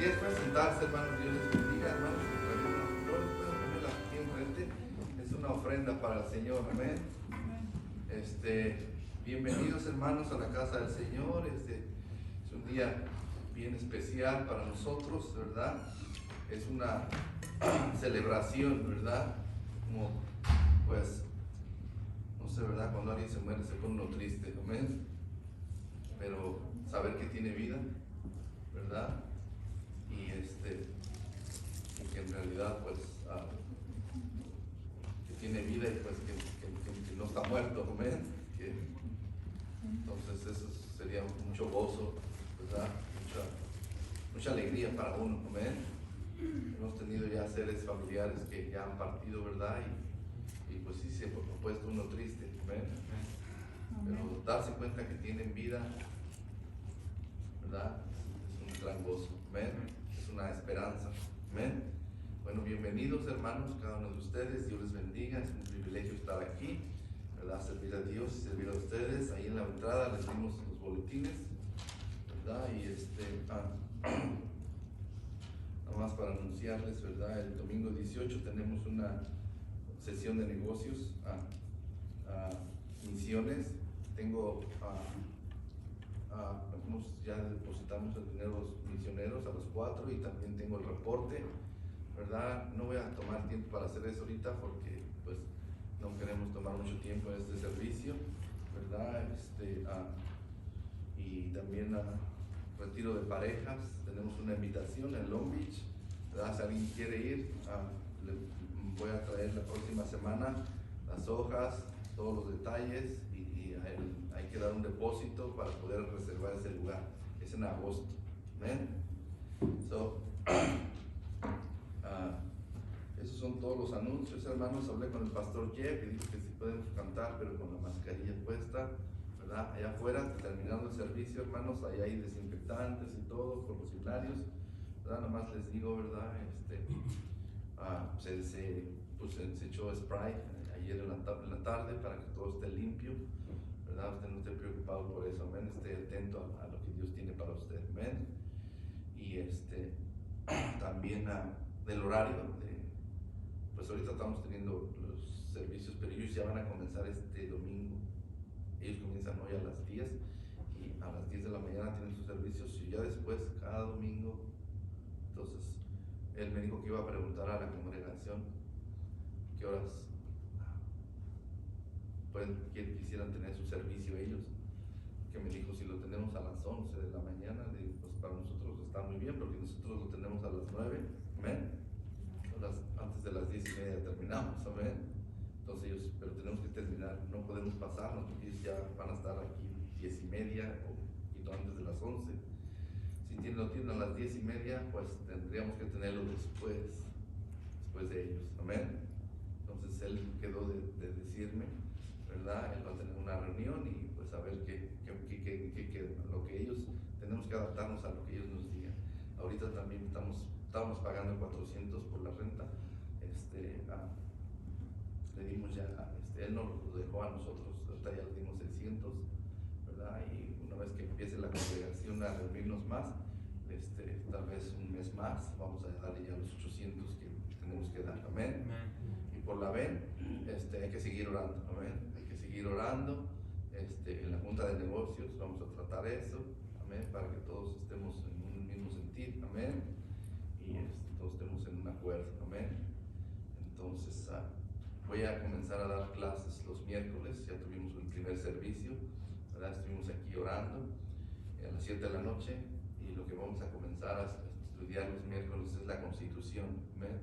es, pueden sentarse, hermanos, Dios les bendiga, hermanos. Flores pueden ponerlas aquí enfrente. Es una ofrenda para el Señor, amén. Bienvenidos, hermanos, a la casa del Señor. Es un día bien especial para nosotros, ¿verdad? Es una celebración, ¿verdad? Como, pues, no sé, ¿verdad? Cuando alguien se muere se pone uno triste, amén. Pero saber que tiene vida, ¿verdad? Y que en realidad pues que tiene vida y pues que no está muerto, amén. Entonces eso sería mucho gozo, ¿verdad? Mucha alegría para uno, amén. Hemos tenido ya seres familiares que ya han partido, ¿verdad? Y pues sí se ha puesto uno triste, amén. Pero darse cuenta que tienen vida, ¿verdad? Es un gran gozo, amén. Es una esperanza, amén. Bueno, bienvenidos, hermanos, cada uno de ustedes. Dios les bendiga. Es un privilegio estar aquí, ¿verdad? Servir a Dios y servir a ustedes. Ahí en la entrada les dimos los boletines, ¿verdad? Y nada más para anunciarles, ¿verdad? El domingo 18 tenemos una sesión de negocios misiones. Tengo ya depositamos el dinero a los misioneros a los 4 y también tengo el reporte, ¿verdad? No voy a tomar tiempo para hacer eso ahorita porque pues no queremos tomar mucho tiempo en este servicio, ¿verdad? Y también retiro de parejas. Tenemos una invitación en Long Beach, ¿verdad? Si alguien quiere ir, le voy a traer la próxima semana las hojas, todos los detalles y hay que dar un depósito para poder reservar ese lugar. Es en agosto, ¿ven? Esos son todos los anuncios, hermanos. Hablé con el pastor Jeff y dijo que sí podemos cantar, pero con la mascarilla puesta, ¿verdad? Allá afuera, terminando el servicio, hermanos, allá hay desinfectantes y todo por los hilarios, ¿verdad? Nomás les digo, ¿verdad? Se echó spray ayer en la tarde para que todo esté limpio, ¿verdad? Usted no esté preocupado por eso, amén. Esté atento a lo que Dios tiene para usted, amén. Y también del horario, pues ahorita estamos teniendo los servicios, pero ellos ya van a comenzar este domingo. Ellos comienzan hoy a las 10 y a las 10 de la mañana tienen sus servicios y ya después, cada domingo. Entonces, él me dijo que iba a preguntar a la congregación qué horas quisieran tener su servicio ellos. Que me dijo, si lo tenemos a las 11 de la mañana, pues para nosotros está muy bien, porque nosotros lo tenemos a las 9, amén. Antes de las 10:30 terminamos, amén. Entonces ellos, pero tenemos que terminar, no podemos pasarnos, porque ellos ya van a estar aquí 10:30 o un poquito antes de las 11. Si lo tienen a las 10:30, pues tendríamos que tenerlo después de ellos, amén. Entonces él quedó de decirme, ¿verdad? Él va a tener una reunión y pues a ver lo que ellos, tenemos que adaptarnos a lo que ellos nos digan. Ahorita también estábamos pagando 400 por la renta. Le dimos ya, él nos lo dejó a nosotros, ahorita ya le dimos 600, ¿verdad? Y una vez que empiece la congregación a reunirnos más, tal vez un mes más, vamos a darle ya los 800 que tenemos que dar, amén. Y por la ven, hay que seguir orando, amén. Hay que seguir orando. En la junta de negocios vamos a tratar eso, amén, para que todos estemos en un mismo sentir, amén, y todos estemos en un acuerdo, amén. Entonces voy a comenzar a dar clases los miércoles. Ya tuvimos el primer servicio, ¿verdad? Estuvimos aquí orando a las 7 de la noche y lo que vamos a comenzar a estudiar los miércoles es la Constitución, amén.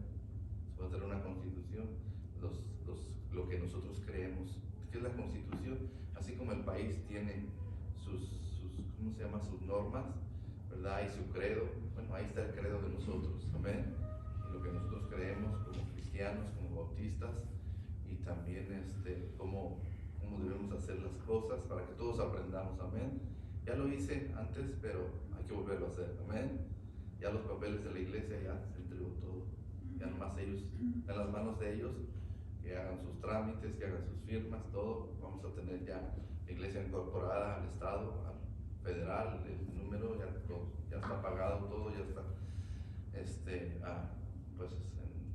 Se va a tener una Constitución, lo que nosotros creemos. ¿Qué es la Constitución? Así como el país tiene sus normas, ¿verdad? Y su credo, bueno, ahí está el credo de nosotros, amén. Y lo que nosotros creemos como cristianos, como bautistas, y también cómo debemos hacer las cosas para que todos aprendamos, amén. Ya lo hice antes, pero hay que volverlo a hacer, amén. Ya los papeles de la iglesia ya se entregó todo, ya nomás ellos, en las manos de ellos, que hagan sus trámites, que hagan sus firmas, todo. Vamos a tener ya la iglesia incorporada al Estado, al federal, el número ya está pagado, todo ya está pues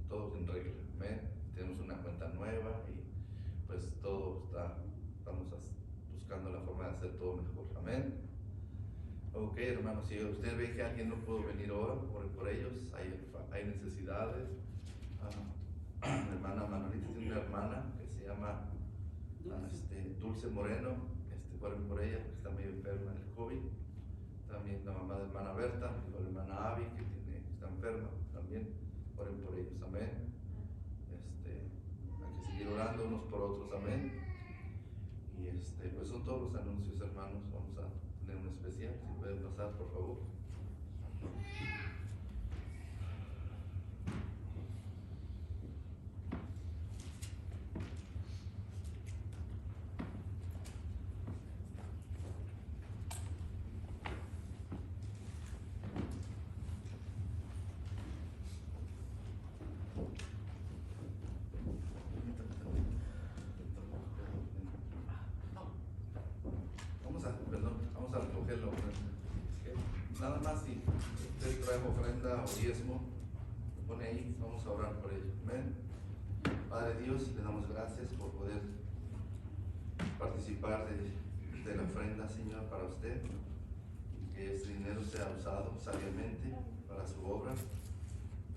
todos en regla, amén. Tenemos una cuenta nueva y pues estamos buscando la forma de hacer todo mejor, amén. Ok, hermanos, si usted ve que alguien no pudo venir ahora, ore por ellos, hay necesidades. La hermana Manolita tiene una hermana que se llama Dulce Moreno, oren por ella porque está medio enferma del COVID. También la mamá de hermana Berta, la hermana Avi que está enferma, también oren por ellos, amén. Hay que seguir orando unos por otros, amén. Y pues son todos los anuncios, hermanos. Vamos a tener un especial, si pueden pasar, por favor. Vamos a recogerlo. Nada más si usted trae ofrenda o diezmo, lo pone ahí, vamos a orar por ello. Amén. Padre Dios, le damos gracias por poder participar de la ofrenda, Señor, para usted. Que este dinero sea usado sabiamente para su obra.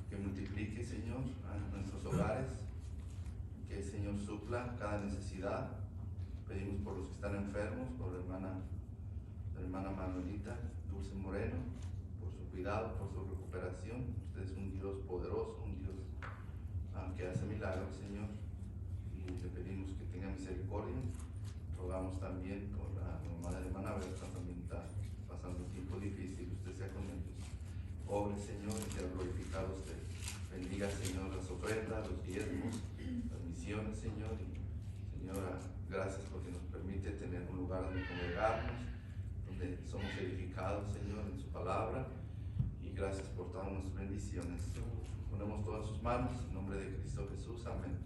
Que multiplique, Señor, a nuestros hogares. Que el Señor supla cada necesidad. Pedimos por los que están enfermos, por la hermana Manolita Dulce Moreno, por su cuidado, por su recuperación. Usted es un Dios poderoso, un Dios que hace milagros, Señor, y le pedimos que tenga misericordia. Rogamos también por la mamá de la hermana Berta, también está pasando un tiempo difícil. Usted sea con ellos. Obre, Señor, y sea glorificado usted. Bendiga, Señor, las ofrendas, los diezmos, las misiones, Señor. Y, Señora, gracias porque nos permite tener un lugar donde congregarnos, donde somos edificados, Señor, en su palabra. Y gracias por todas nuestras bendiciones. Ponemos todas sus manos en nombre de Cristo Jesús. Amén.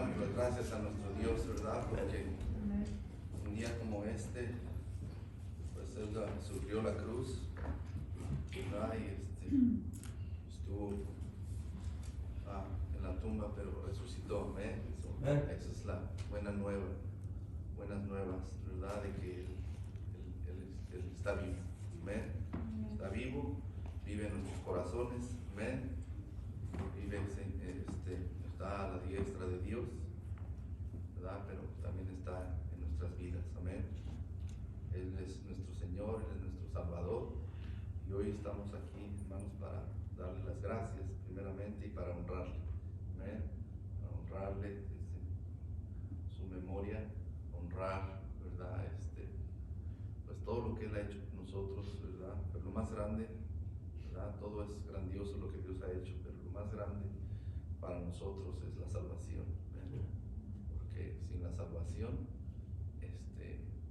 damos las gracias a nuestro Dios, ¿verdad? Porque un día como este, pues Él sufrió la cruz, ¿verdad? Y estuvo en la tumba, pero resucitó, amén. Esa es la buena nueva, buenas nuevas, ¿verdad? De que Él está vivo, amén. Está vivo, vive en nuestros corazones, amén. Vive, está a la diestra de Dios, ¿verdad? Pero también está en nuestras vidas, amén. Él es nuestro Señor, Él es nuestro Salvador. Y hoy estamos aquí, hermanos, para darle las gracias, primeramente, y para honrarle, amén. Para honrarle su memoria, honrar, ¿verdad? Pues todo lo que Él ha hecho por nosotros, ¿verdad? Pero lo más grande, ¿verdad? Todo es grandioso lo que Dios ha hecho, pero lo más grande para nosotros es la salvación, ¿verdad? Porque sin la salvación,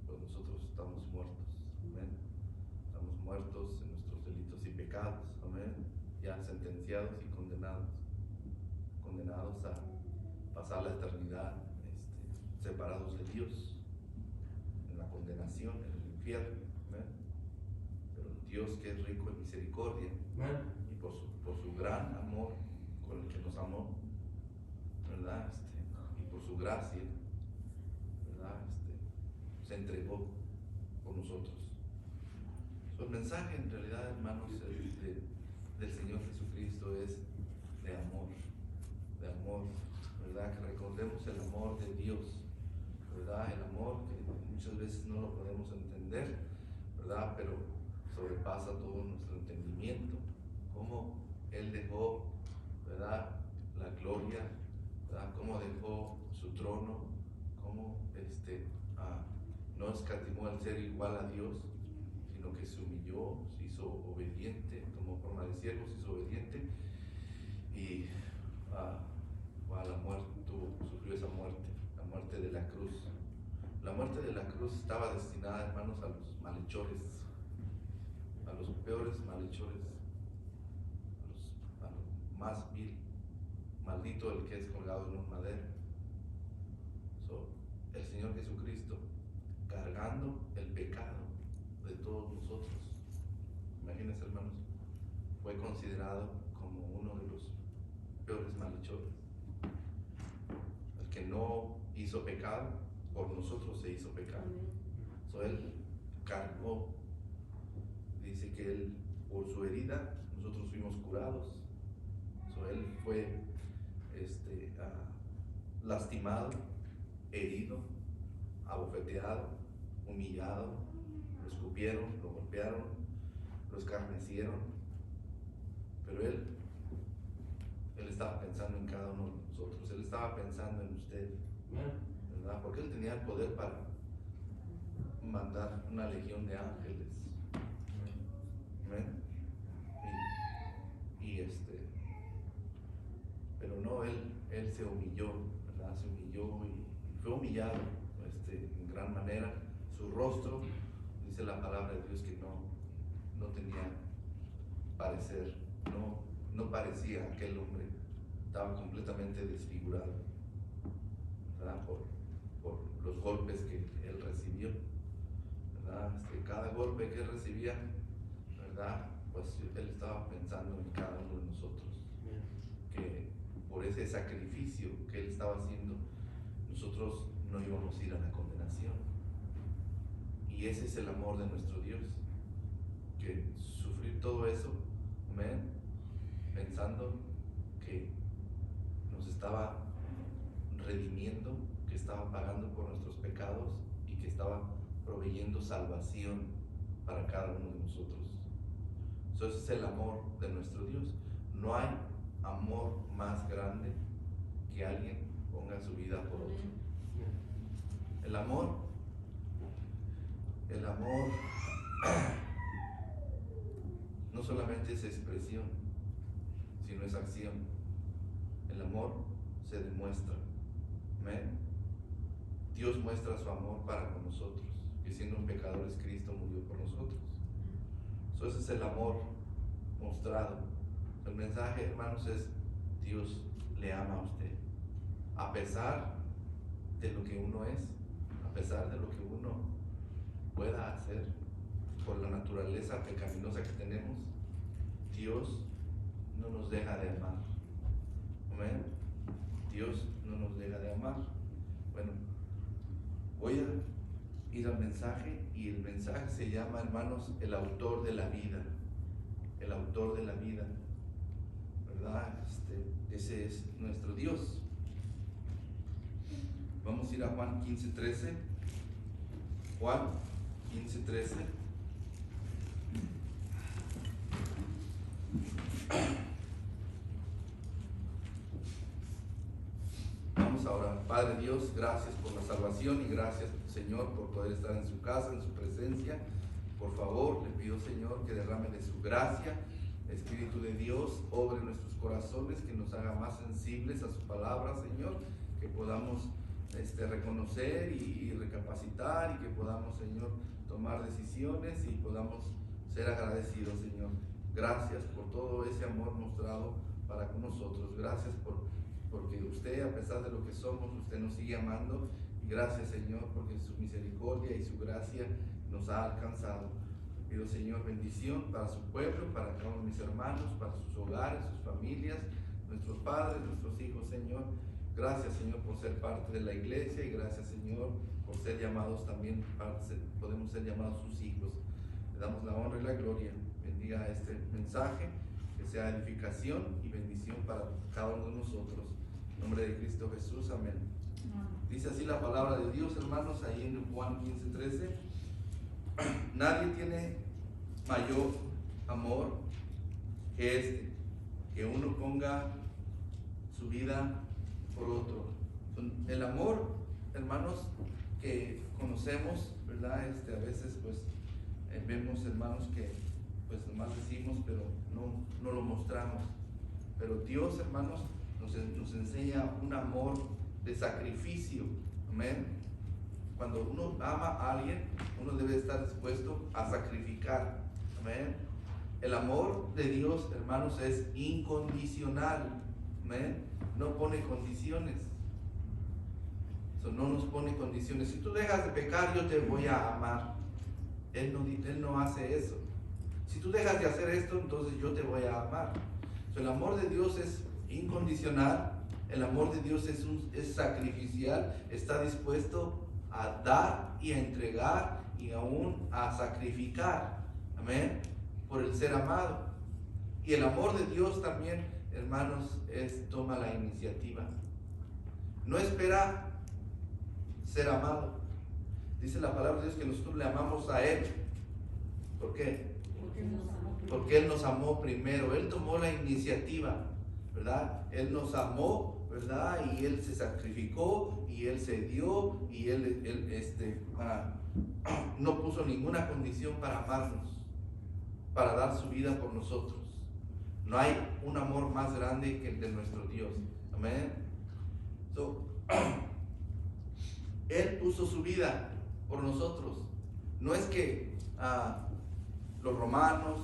pues nosotros estamos muertos, amén. Estamos muertos en nuestros delitos y pecados, amén. Ya sentenciados y condenados a pasar la eternidad separados de Dios, en la condenación, en el infierno, amén. Pero Dios, que es rico en misericordia, amén, y por su gran amor con el que nos amó, ¿verdad? Y por su gracia, ¿verdad? Se entregó por nosotros. El mensaje, en realidad, hermanos, del Señor Jesucristo es de amor, ¿verdad? Que recordemos el amor de Dios, ¿verdad? El amor que muchas veces no lo podemos entender, ¿verdad? Pero sobrepasa todo nuestro entendimiento. Cómo Él dejó, ¿verdad? La gloria, ¿verdad? Cómo dejó su trono, cómo no escatimó al ser igual a Dios, sino que se humilló, se hizo obediente, tomó forma de siervo, se hizo obediente y a la muerte, sufrió esa muerte, la muerte de la cruz. La muerte de la cruz estaba destinada, hermanos, a los malhechores, a los peores malhechores, a los más vil. Maldito el que es colgado en un madero. El Señor Jesucristo, cargando el pecado de todos nosotros. Imagínense, hermanos, fue considerado como uno de los peores malhechores. El que no hizo pecado, por nosotros se hizo pecado. Él cargó, dice que Él, por su herida, nosotros fuimos curados. Él fue lastimado, herido, abofeteado, humillado, lo escupieron, lo golpearon, lo escarnecieron, pero Él estaba pensando en cada uno de nosotros, Él estaba pensando en usted, ¿verdad? Porque Él tenía el poder para mandar una legión de ángeles, ¿amén? Pero no, Él se humilló, ¿verdad? Se humilló y fue humillado en gran manera. Su rostro, dice la palabra de Dios, que no tenía parecer, no parecía aquel hombre, estaba completamente desfigurado, ¿verdad? Por los golpes que Él recibió, ¿verdad? Cada golpe que Él recibía, ¿verdad? Pues Él estaba pensando en cada uno de nosotros, que por ese sacrificio que Él estaba haciendo, nosotros no íbamos a ir a la condenación. Y ese es el amor de nuestro Dios, que sufrir todo eso, amén, pensando que nos estaba redimiendo, que estaba pagando por nuestros pecados y que estaba proveyendo salvación para cada uno de nosotros. Ese es el amor de nuestro Dios. No hay amor más grande que alguien ponga su vida por otro. El amor no solamente es expresión, sino es acción. El amor se demuestra. Amén. Dios muestra su amor para con nosotros, que siendo un pecadores, Cristo murió por nosotros. Ese es el amor mostrado. El mensaje, hermanos, es: Dios le ama a usted. a pesar de lo que uno es, a pesar de lo que uno pueda hacer, por la naturaleza pecaminosa que tenemos, Dios no nos deja de amar. Amén. Dios no nos deja de amar. Bueno, voy a ir al mensaje, y el mensaje se llama, hermanos, el autor de la vida. El autor de la vida, ¿verdad? Ese es nuestro Dios. Vamos a ir a Juan 15:13. Juan 15:13. Vamos a orar. Padre Dios, gracias por la salvación y gracias, Señor, por poder estar en su casa, en su presencia. Por favor, le pido, Señor, que derrame de su gracia. Espíritu de Dios, obre en nuestros corazones, que nos haga más sensibles a su palabra, Señor, que podamos reconocer y recapacitar, y que podamos, Señor, tomar decisiones y podamos ser agradecidos, Señor. Gracias por todo ese amor mostrado para con nosotros. Gracias porque usted, a pesar de lo que somos, usted nos sigue amando. Y gracias, Señor, porque su misericordia y su gracia nos ha alcanzado. Pido, Señor, bendición para su pueblo, para cada uno de mis hermanos, para sus hogares, sus familias, nuestros padres, nuestros hijos, Señor. Gracias, Señor, por ser parte de la iglesia, y gracias, Señor, por ser llamados también, podemos ser llamados sus hijos. Le damos la honra y la gloria. Bendiga este mensaje, que sea edificación y bendición para cada uno de nosotros. En nombre de Cristo Jesús, amén. Dice así la palabra de Dios, hermanos, ahí en Juan 15:13. Nadie tiene mayor amor que que uno ponga su vida por otro. El amor, hermanos, que conocemos, ¿verdad? A veces pues vemos, hermanos, que pues nomás decimos, pero no lo mostramos. Pero Dios, hermanos, nos enseña un amor de sacrificio. Amén. Cuando uno ama a alguien, uno debe estar dispuesto a sacrificar. Amén. El amor de Dios, hermanos, es incondicional. Amén. No pone condiciones. No nos pone condiciones. Si tú dejas de pecar, yo te voy a amar. Él no hace eso. Si tú dejas de hacer esto, entonces yo te voy a amar. El amor de Dios es incondicional. El amor de Dios es sacrificial. Está dispuesto a dar y a entregar y aún a sacrificar. Amén. Por el ser amado. Y el amor de Dios también, hermanos, toma la iniciativa. No espera ser amado. Dice la palabra de Dios que nosotros le amamos a Él. ¿Por qué? Porque Él nos amó primero. Él tomó la iniciativa, ¿verdad? Él nos amó, ¿verdad? Y Él se sacrificó, y Él se dio, y Él no puso ninguna condición para amarnos, para dar su vida por nosotros. No hay un amor más grande que el de nuestro Dios. Amén. Él puso su vida por nosotros. No es que los romanos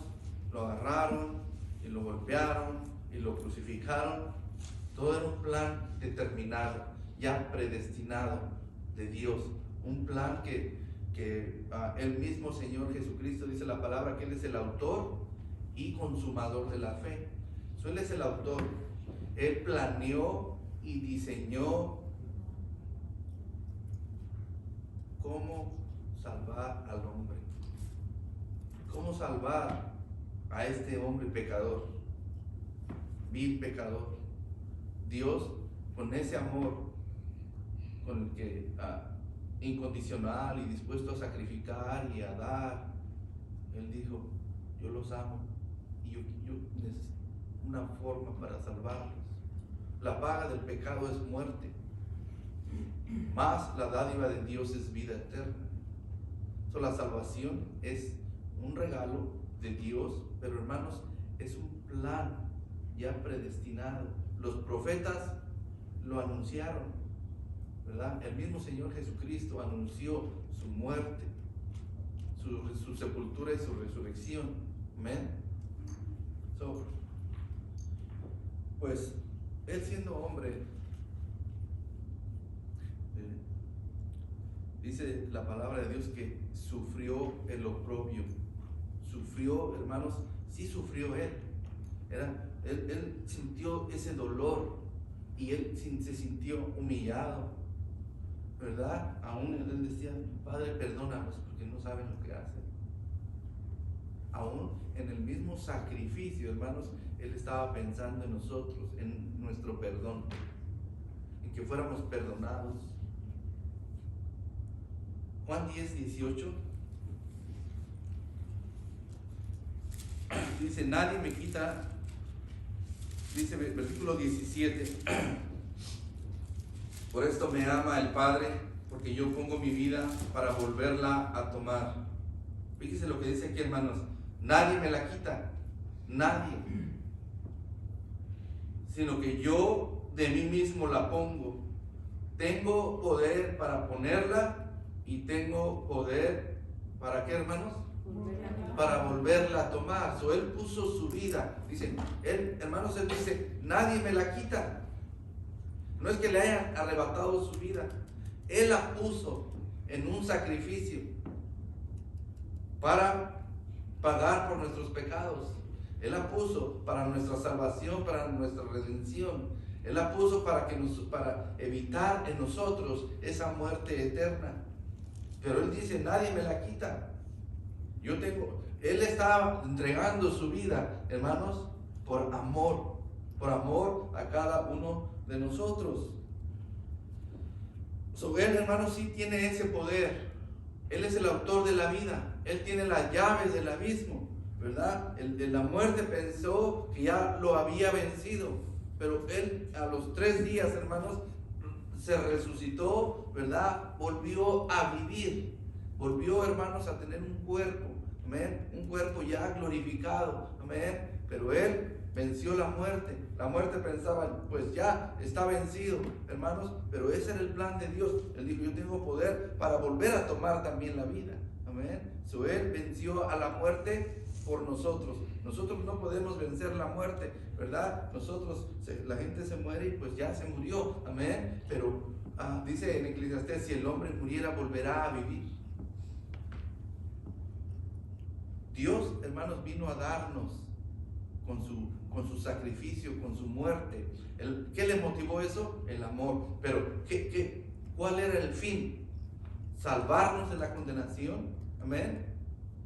lo agarraron y lo golpearon y lo crucificaron. Todo era un plan determinado, ya predestinado de Dios. Un plan que el mismo Señor Jesucristo, dice la palabra, que Él es el autor y consumador de la fe. Él es el autor. Él planeó y diseñó cómo salvar al hombre, cómo salvar a este hombre pecador, vil pecador. Dios, con ese amor con el que incondicional y dispuesto a sacrificar y a dar, Él dijo: yo los amo y yo necesito una forma para salvarlos. La paga del pecado es muerte, mas la dádiva de Dios es vida eterna. La salvación es un regalo de Dios, pero, hermanos, es un plan ya predestinado. Los profetas lo anunciaron, ¿verdad? El mismo Señor Jesucristo anunció su muerte, su sepultura y su resurrección. Amén. Pues Él, siendo hombre, Dice la palabra de Dios que sufrió el oprobio. Sufrió, hermanos, sí sufrió él. Él sintió ese dolor y él se sintió humillado, ¿verdad? Aún él decía: Padre, perdónalos porque no saben lo que hacen. Aún en el mismo sacrificio, hermanos, él estaba pensando en nosotros, en nuestro perdón, en que fuéramos perdonados. Juan 10:18 dice: nadie me quita, dice versículo 17, por esto me ama el Padre, porque yo pongo mi vida para volverla a tomar. Fíjese lo que dice aquí, hermanos: nadie me la quita, nadie, sino que yo de mí mismo la pongo. Tengo poder para ponerla y tengo poder para ¿qué, hermanos? Para volverla a tomar. Él puso su vida. Dice, él, hermanos, él dice: nadie me la quita. No es que le hayan arrebatado su vida. Él la puso en un sacrificio para pagar por nuestros pecados. Él la puso para nuestra salvación, para nuestra redención. Él la puso para evitar en nosotros esa muerte eterna. Pero él dice: nadie me la quita. Él estaba entregando su vida, hermanos, por amor a cada uno de nosotros. Él, hermanos, sí tiene ese poder. Él es el autor de la vida. Él tiene las llaves del abismo, ¿verdad? El de la muerte pensó que ya lo había vencido, pero él a los 3 días, hermanos, se resucitó, ¿verdad? Volvió a vivir, volvió, hermanos, a tener un cuerpo, amén, un cuerpo ya glorificado, amén, pero él venció la muerte. La muerte pensaba: pues ya está vencido, hermanos, pero ese era el plan de Dios. Él dijo: yo tengo poder para volver a tomar también la vida, amén. Él venció a la muerte por nosotros. Nosotros no podemos vencer la muerte, ¿verdad? La gente se muere y pues ya se murió, amén. Pero dice en Eclesiastés: si el hombre muriera, volverá a vivir. Dios, hermanos, vino a darnos con su sacrificio, con su muerte. ¿Qué le motivó eso? El amor. Pero ¿cuál era el fin? Salvarnos de la condenación, amén,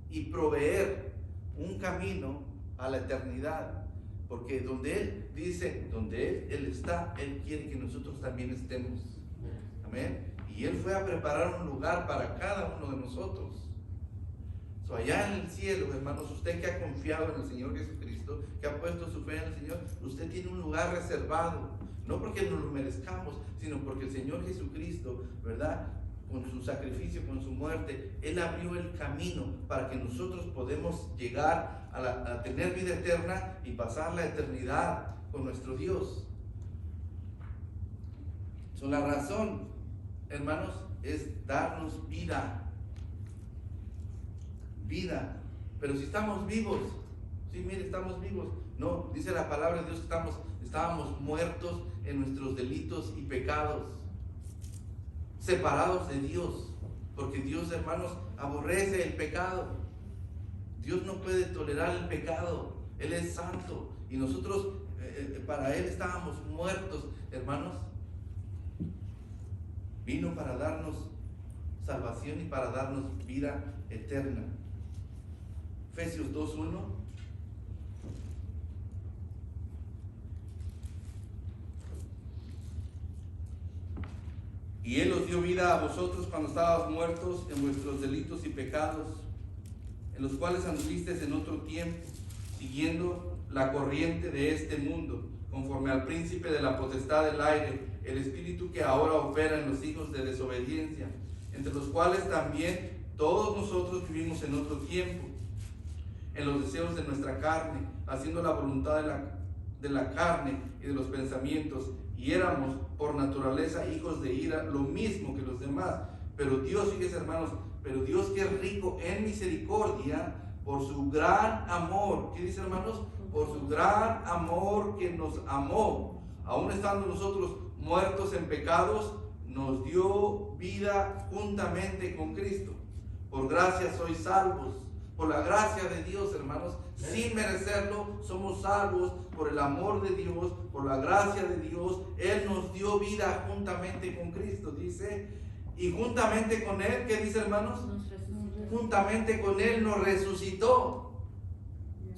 y proveer un camino a la eternidad. Porque donde Él dice, donde Él está, Él quiere que nosotros también estemos, amén. Y Él fue a preparar un lugar para cada uno de nosotros. Allá en el cielo, hermanos, usted que ha confiado en el Señor Jesucristo, que ha puesto su fe en el Señor, usted tiene un lugar reservado, no porque nos lo merezcamos, sino porque el Señor Jesucristo, ¿verdad?, con su sacrificio, con su muerte, Él abrió el camino para que nosotros podamos llegar a tener vida eterna y pasar la eternidad con nuestro Dios. La razón, hermanos, es darnos vida. Pero si estamos vivos, sí, mire, estamos vivos. No, dice la palabra de Dios que estábamos muertos en nuestros delitos y pecados, separados de Dios, porque Dios, hermanos, aborrece el pecado. Dios no puede tolerar el pecado. Él es santo y nosotros para Él estábamos muertos, hermanos. Vino para darnos salvación y para darnos vida eterna. Efesios 2:1. Y Él os dio vida a vosotros cuando estabais muertos en vuestros delitos y pecados, en los cuales anduvisteis en otro tiempo, siguiendo la corriente de este mundo, conforme al príncipe de la potestad del aire, el espíritu que ahora opera en los hijos de desobediencia, entre los cuales también todos nosotros vivimos en otro tiempo, en los deseos de nuestra carne, haciendo la voluntad de la carne y de los pensamientos, y éramos por naturaleza hijos de ira, lo mismo que los demás. Pero Dios, fíjense, hermanos, pero Dios, que es rico en misericordia, por su gran amor, ¿qué dice, hermanos? Por su gran amor que nos amó, aún estando nosotros muertos en pecados, nos dio vida juntamente con Cristo. Por gracia sois salvos. Por la gracia de Dios, hermanos, sin merecerlo, somos salvos por el amor de Dios, por la gracia de Dios. Él nos dio vida juntamente con Cristo, dice. Y juntamente con Él, ¿qué dice, hermanos? Juntamente con Él nos resucitó.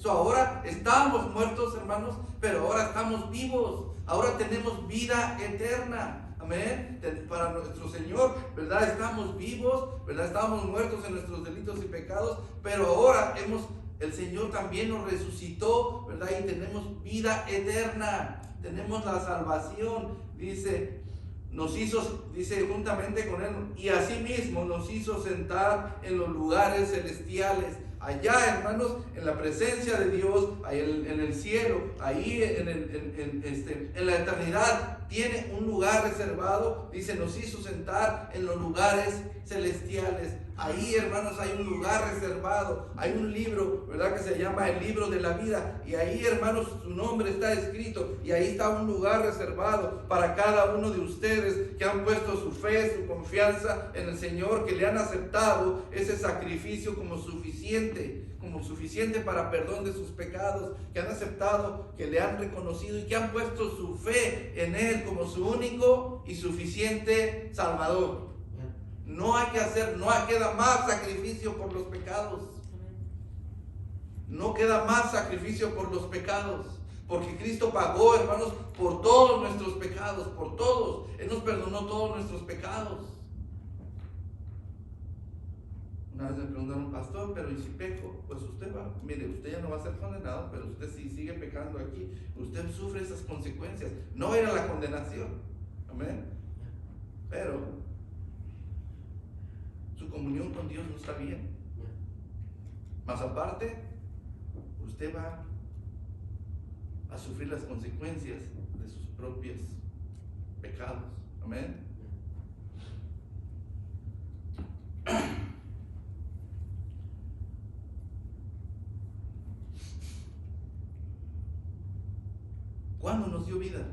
Ahora estábamos muertos, hermanos, pero ahora estamos vivos. Ahora tenemos vida eterna. Amén. Para nuestro Señor, ¿verdad? Estamos vivos, ¿verdad? Estábamos muertos en nuestros delitos y pecados, pero ahora el Señor también nos resucitó, ¿verdad? Y tenemos vida eterna. Tenemos la salvación. Dice juntamente con Él, y asimismo nos hizo sentar en los lugares celestiales. Allá, hermanos, en la presencia de Dios, ahí en el cielo, ahí en la eternidad, tiene un lugar reservado. Dice, nos hizo sentar en los lugares celestiales. Ahí, hermanos, hay un lugar reservado. Hay un libro, ¿verdad?, que se llama el libro de la vida. Y ahí, hermanos, su nombre está escrito. Y ahí está un lugar reservado para cada uno de ustedes que han puesto su fe, su confianza en el Señor, que le han aceptado ese sacrificio como suficiente para perdón de sus pecados, que han aceptado, que le han reconocido y que han puesto su fe en Él como su único y suficiente Salvador. No queda más sacrificio por los pecados. No queda más sacrificio por los pecados. Porque Cristo pagó, hermanos, por todos nuestros pecados, por todos. Él nos perdonó todos nuestros pecados. Una vez me preguntaron, pastor, pero ¿y si peco? Pues usted ya no va a ser condenado, pero usted si sigue pecando aquí, usted sufre esas consecuencias. No era la condenación. Amén. Pero su comunión con Dios no está bien. Más aparte, usted va a sufrir las consecuencias de sus propios pecados. Amén. ¿Cuándo nos dio vida?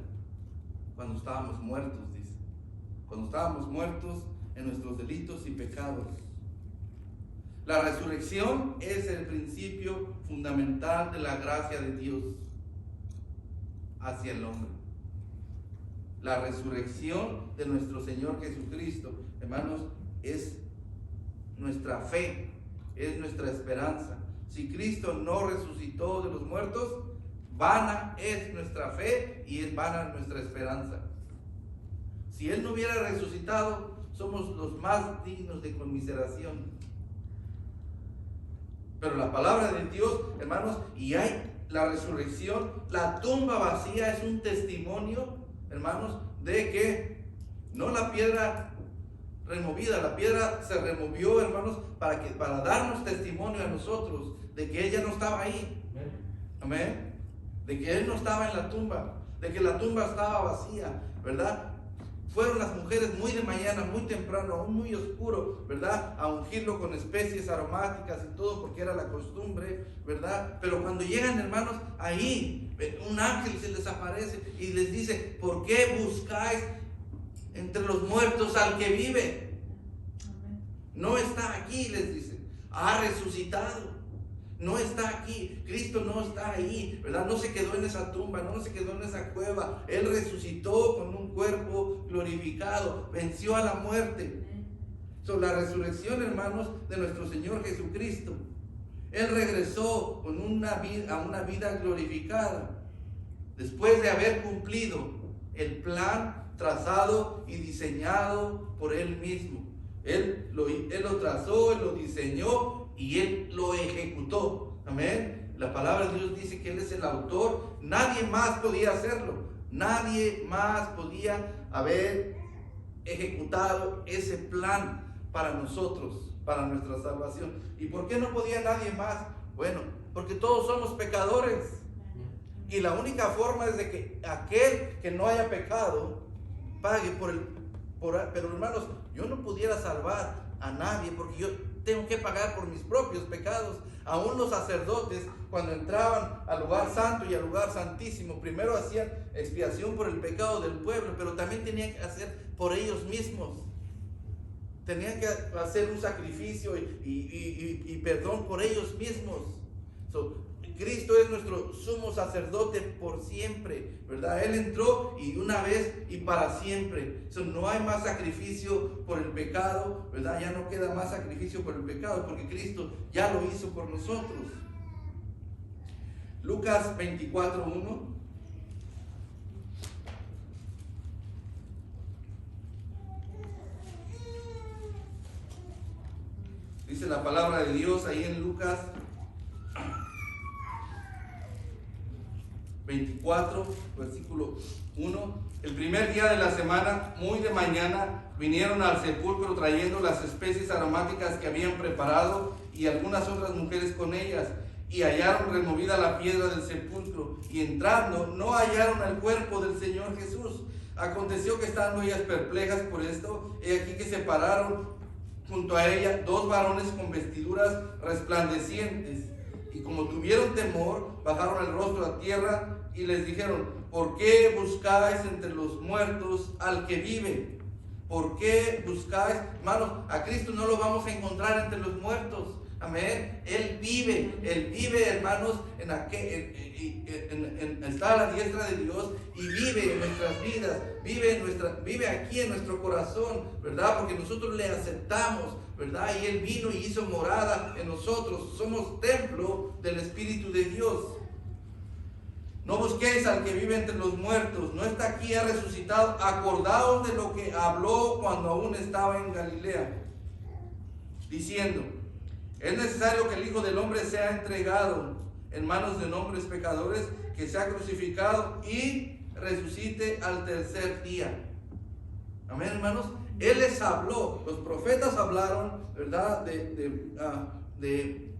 Cuando estábamos muertos, dice. Cuando estábamos muertos en nuestros delitos y pecados. La resurrección es el principio fundamental de la gracia de Dios hacia el hombre. La resurrección de nuestro Señor Jesucristo, hermanos, es nuestra fe, es nuestra esperanza. Si Cristo no resucitó de los muertos, vana es nuestra fe y es vana nuestra esperanza. Si Él no hubiera resucitado, somos los más dignos de conmiseración. Pero la palabra de Dios, hermanos, y hay la resurrección, la tumba vacía es un testimonio, hermanos, de que no la piedra removida, la piedra se removió, hermanos, para darnos testimonio a nosotros de que ella no estaba ahí. Amén. De que Él no estaba en la tumba, de que la tumba estaba vacía, ¿verdad? Fueron las mujeres muy de mañana, muy temprano, aún muy oscuro, ¿verdad?, a ungirlo con especies aromáticas y todo, porque era la costumbre, ¿verdad? Pero cuando llegan, hermanos, ahí un ángel se les aparece y les dice, ¿por qué buscáis entre los muertos al que vive? No está aquí, les dice, ha resucitado. No está aquí, Cristo no está ahí, ¿verdad? No se quedó en esa tumba, no se quedó en esa cueva. Él resucitó con un cuerpo glorificado, venció a la muerte. La resurrección, hermanos, de nuestro Señor Jesucristo. Él regresó con a una vida glorificada, después de haber cumplido el plan trazado y diseñado por Él mismo. Él lo trazó, Él lo diseñó y Él lo ejecutó. Amén. La palabra de Dios dice que Él es el autor. Nadie más podía hacerlo. Nadie más podía haber ejecutado ese plan para nosotros, para nuestra salvación. ¿Y por qué no podía nadie más? Bueno, porque todos somos pecadores. Y la única forma es de que aquel que no haya pecado pague pero hermanos, yo no pudiera salvar a nadie porque tengo que pagar por mis propios pecados. Aún los sacerdotes, cuando entraban al lugar santo y al lugar santísimo, primero hacían expiación por el pecado del pueblo, pero también tenían que hacer por ellos mismos. Tenían que hacer un sacrificio y perdón por ellos mismos. Cristo es nuestro sumo sacerdote por siempre, ¿verdad? Él entró y una vez y para siempre. No hay más sacrificio por el pecado, ¿verdad? Ya no queda más sacrificio por el pecado porque Cristo ya lo hizo por nosotros. Lucas 24:1. Dice la palabra de Dios ahí en Lucas 24, versículo 1. El primer día de la semana, muy de mañana, vinieron al sepulcro trayendo las especies aromáticas que habían preparado y algunas otras mujeres con ellas. Y hallaron removida la piedra del sepulcro, y entrando no hallaron el cuerpo del Señor Jesús. Aconteció que estando ellas perplejas por esto, he aquí que se pararon junto a ella dos varones con vestiduras resplandecientes, y como tuvieron temor, bajaron el rostro a tierra y les dijeron: ¿por qué buscáis entre los muertos al que vive? ¿Por qué buscáis? Hermanos, a Cristo no lo vamos a encontrar entre los muertos. Amén. Él vive, hermanos, está a la diestra de Dios y vive en nuestras vidas, vive aquí en nuestro corazón, ¿verdad? Porque nosotros le aceptamos, ¿verdad? Y Él vino y hizo morada en nosotros. Somos templo del Espíritu de Dios. No busquéis al que vive entre los muertos, no está aquí, ha resucitado. Acordaos de lo que habló cuando aún estaba en Galilea, diciendo: es necesario que el Hijo del Hombre sea entregado en manos de hombres pecadores, que sea crucificado y resucite al tercer día. Amén, hermanos. Él les habló, los profetas hablaron, ¿verdad? De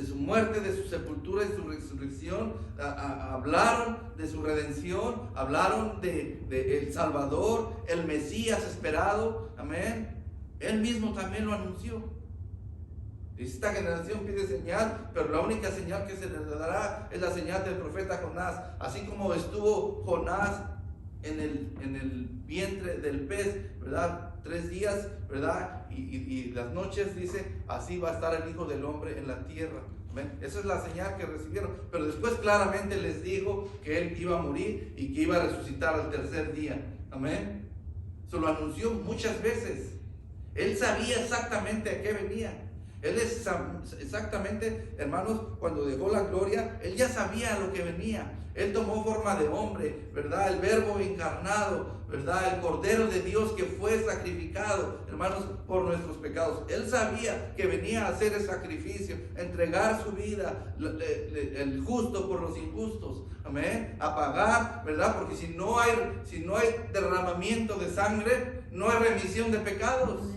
su muerte, de su sepultura y su resurrección. Hablaron de su redención, hablaron de el Salvador, el Mesías esperado. Amén. Él mismo también lo anunció. Esta generación pide señal, pero la única señal que se le dará es la señal del profeta Jonás. Así como estuvo Jonás en el vientre del pez, ¿verdad? 3 días, ¿verdad? Y las noches, dice, así va a estar el Hijo del Hombre en la tierra. ¿Ven? Esa es la señal que recibieron. Pero después claramente les dijo que Él iba a morir y que iba a resucitar al tercer día. Amén. Se lo anunció muchas veces. Él sabía exactamente a qué venía. Él es exactamente, hermanos, cuando dejó la gloria, Él ya sabía a lo que venía. Él tomó forma de hombre, ¿verdad? El Verbo encarnado, ¿verdad? El Cordero de Dios que fue sacrificado, hermanos, por nuestros pecados. Él sabía que venía a hacer el sacrificio, entregar su vida, el justo por los injustos. Amén. A pagar, ¿verdad? Porque si no hay derramamiento de sangre, no hay remisión de pecados.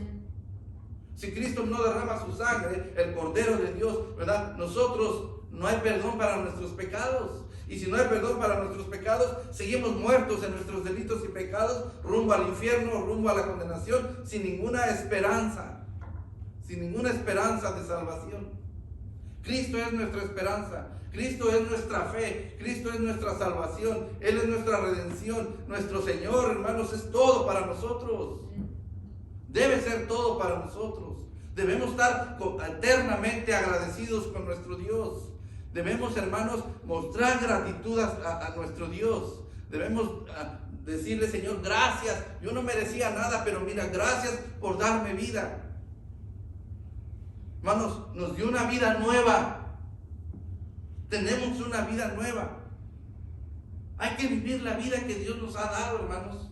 Si Cristo no derrama su sangre, el Cordero de Dios, ¿verdad? Nosotros no hay perdón para nuestros pecados. Y si no hay perdón para nuestros pecados, seguimos muertos en nuestros delitos y pecados, rumbo al infierno, rumbo a la condenación, sin ninguna esperanza de salvación. Cristo es nuestra esperanza, Cristo es nuestra fe, Cristo es nuestra salvación, Él es nuestra redención, nuestro Señor, hermanos, es todo para nosotros. Debe ser todo para nosotros. Debemos estar eternamente agradecidos con nuestro Dios. Debemos, hermanos, mostrar gratitud a nuestro Dios. Debemos decirle: Señor, gracias. Yo no merecía nada, pero mira, gracias por darme vida. Hermanos, nos dio una vida nueva. Tenemos una vida nueva. Hay que vivir la vida que Dios nos ha dado, hermanos.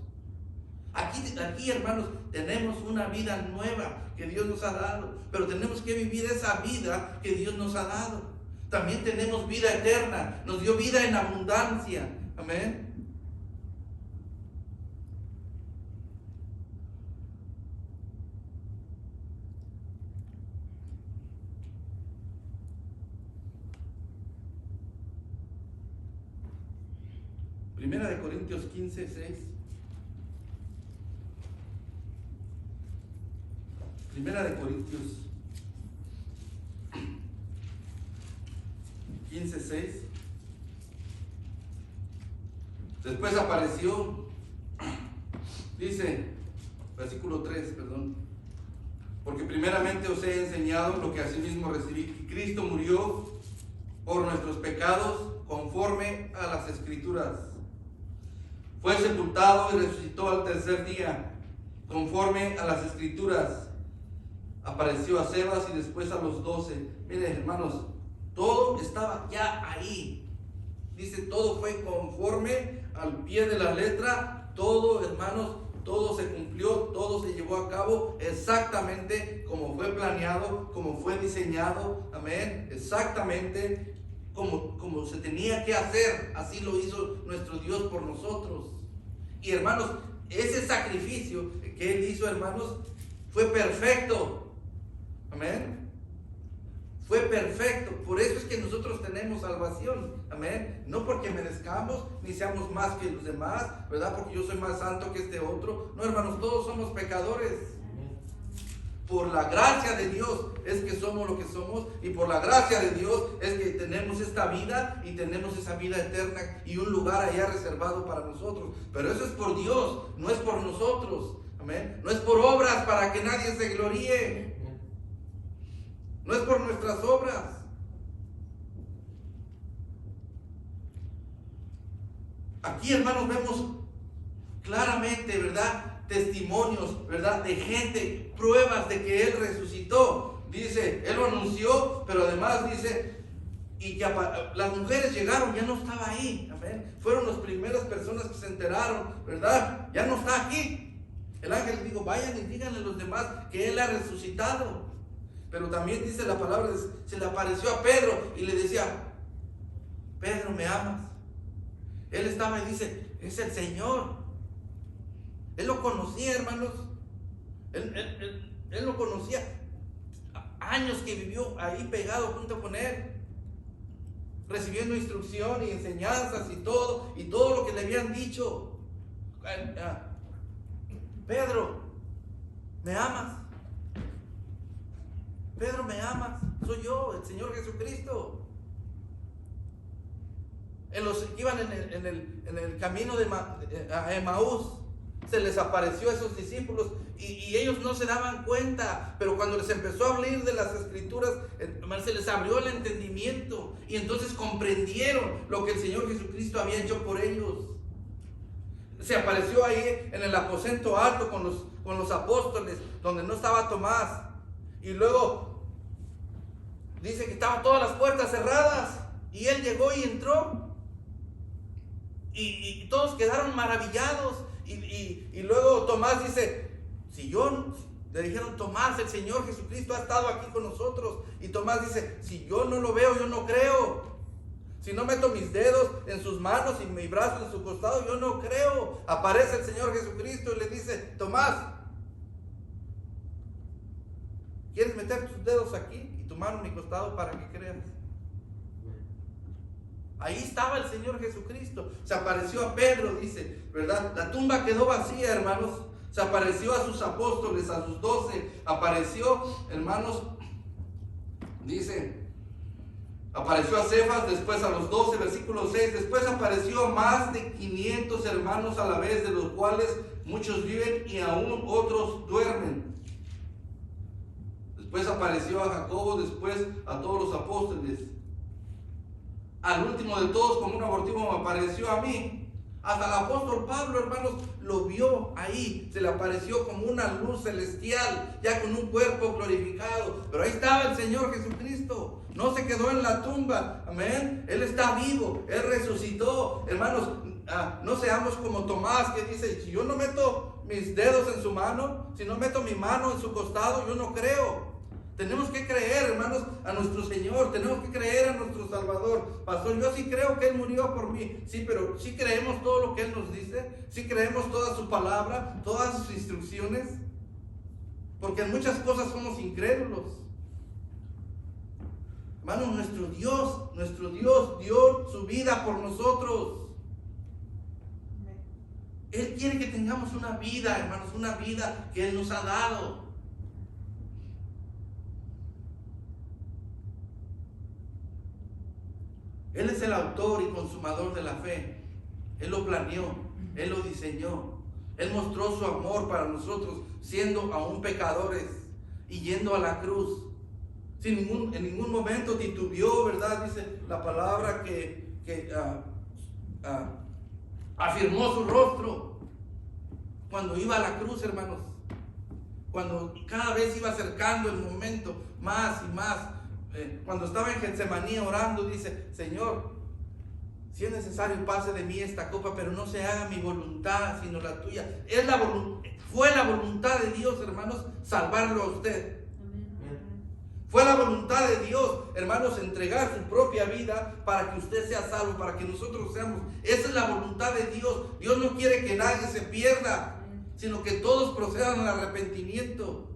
Aquí, hermanos, tenemos una vida nueva que Dios nos ha dado, pero tenemos que vivir esa vida que Dios nos ha dado. También tenemos vida eterna, nos dio vida en abundancia. Amén. Primera de Corintios 15:6. Primera de Corintios 15:6. Después apareció, dice, versículo 3, perdón. Porque primeramente os he enseñado lo que asimismo recibí, que Cristo murió por nuestros pecados conforme a las Escrituras. Fue sepultado y resucitó al tercer día, conforme a las Escrituras. Apareció a Cebas y después a los 12. Miren, hermanos, todo estaba ya ahí. Dice, todo fue conforme al pie de la letra. Todo, hermanos, todo se cumplió, todo se llevó a cabo exactamente como fue planeado, como fue diseñado. Amén. Exactamente como se tenía que hacer. Así lo hizo nuestro Dios por nosotros. Y hermanos, ese sacrificio que Él hizo, hermanos, fue perfecto. Amén. Fue perfecto. Por eso es que nosotros tenemos salvación. Amén. No porque merezcamos ni seamos más que los demás, ¿verdad? Porque yo soy más santo que este otro. No, hermanos, todos somos pecadores. Por la gracia de Dios es que somos lo que somos, y por la gracia de Dios es que tenemos esta vida y tenemos esa vida eterna y un lugar allá reservado para nosotros. Pero eso es por Dios, no es por nosotros. Amén. No es por obras para que nadie se gloríe. No es por nuestras obras. Aquí, hermanos, vemos claramente, ¿verdad? Testimonios, ¿verdad? De gente, pruebas de que Él resucitó. Dice, Él lo anunció, pero además dice, y que las mujeres llegaron, ya no estaba ahí. Amén. Fueron las primeras personas que se enteraron, ¿verdad? Ya no está aquí. El ángel dijo, vayan y díganle a los demás que Él ha resucitado. Pero también dice la palabra, se le apareció a Pedro y le decía, Pedro, ¿me amas? Él estaba y dice, es el Señor. Él lo conocía, hermanos. Él lo conocía. Años que vivió ahí pegado junto con Él, recibiendo instrucción y enseñanzas y todo lo que le habían dicho. Pedro, ¿me amas? Pedro, ¿me amas? Soy yo, el Señor Jesucristo. En los que iban en el camino a Emaús, se les apareció a esos discípulos y ellos no se daban cuenta, pero cuando les empezó a hablar de las Escrituras, se les abrió el entendimiento y entonces comprendieron lo que el Señor Jesucristo había hecho por ellos. Se apareció ahí en el aposento alto con los apóstoles, donde no estaba Tomás. Y luego dice que estaban todas las puertas cerradas y Él llegó y entró. Y todos quedaron maravillados. Y luego Tomás dice, le dijeron, Tomás, el Señor Jesucristo ha estado aquí con nosotros. Y Tomás dice, si yo no lo veo, yo no creo. Si no meto mis dedos en sus manos y mi brazo en su costado, yo no creo. Aparece el Señor Jesucristo y le dice, Tomás, ¿quieres meter tus dedos aquí y tu mano en mi costado para que creas? Ahí estaba el Señor Jesucristo. Se apareció a Pedro, dice, ¿verdad? La tumba quedó vacía, hermanos. Se apareció a sus apóstoles, a sus 12. Apareció, hermanos, dice, apareció a Cefas, después a los 12, versículo 6. Después apareció a más de 500 hermanos a la vez, de los cuales muchos viven y aún otros duermen. Después apareció a Jacobo, después a todos los apóstoles. Al último de todos, como un abortivo, me apareció a mí. Hasta el apóstol Pablo, hermanos, lo vio ahí. Se le apareció como una luz celestial, ya con un cuerpo glorificado. Pero ahí estaba el Señor Jesucristo. No se quedó en la tumba. Amén. Él está vivo. Él resucitó. Hermanos, no seamos como Tomás, que dice, si yo no meto mis dedos en su mano, si no meto mi mano en su costado, yo no creo. Tenemos que creer, hermanos, a nuestro Señor. Tenemos que creer a nuestro Salvador. Pastor, yo sí creo que Él murió por mí. Sí, pero sí creemos todo lo que Él nos dice. Sí creemos toda su palabra, todas sus instrucciones. Porque en muchas cosas somos incrédulos. Hermanos, nuestro Dios dio su vida por nosotros. Él quiere que tengamos una vida, hermanos, una vida que Él nos ha dado. Él es el autor y consumador de la fe. Él lo planeó, Él lo diseñó. Él mostró su amor para nosotros, siendo aún pecadores y yendo a la cruz. En ningún momento titubeó, ¿verdad? Dice la palabra que afirmó su rostro cuando iba a la cruz, hermanos. Cuando cada vez iba acercando el momento más y más. Cuando estaba en Getsemaní orando, dice: Señor, si es necesario pase de mí esta copa, pero no se haga mi voluntad sino la tuya. Fue la voluntad de Dios, hermanos, salvarlo a usted. Fue la voluntad de Dios, hermanos, entregar su propia vida para que usted sea salvo, para que nosotros seamos. Esa es la voluntad de Dios. Dios no quiere que nadie se pierda, sino que todos procedan al arrepentimiento.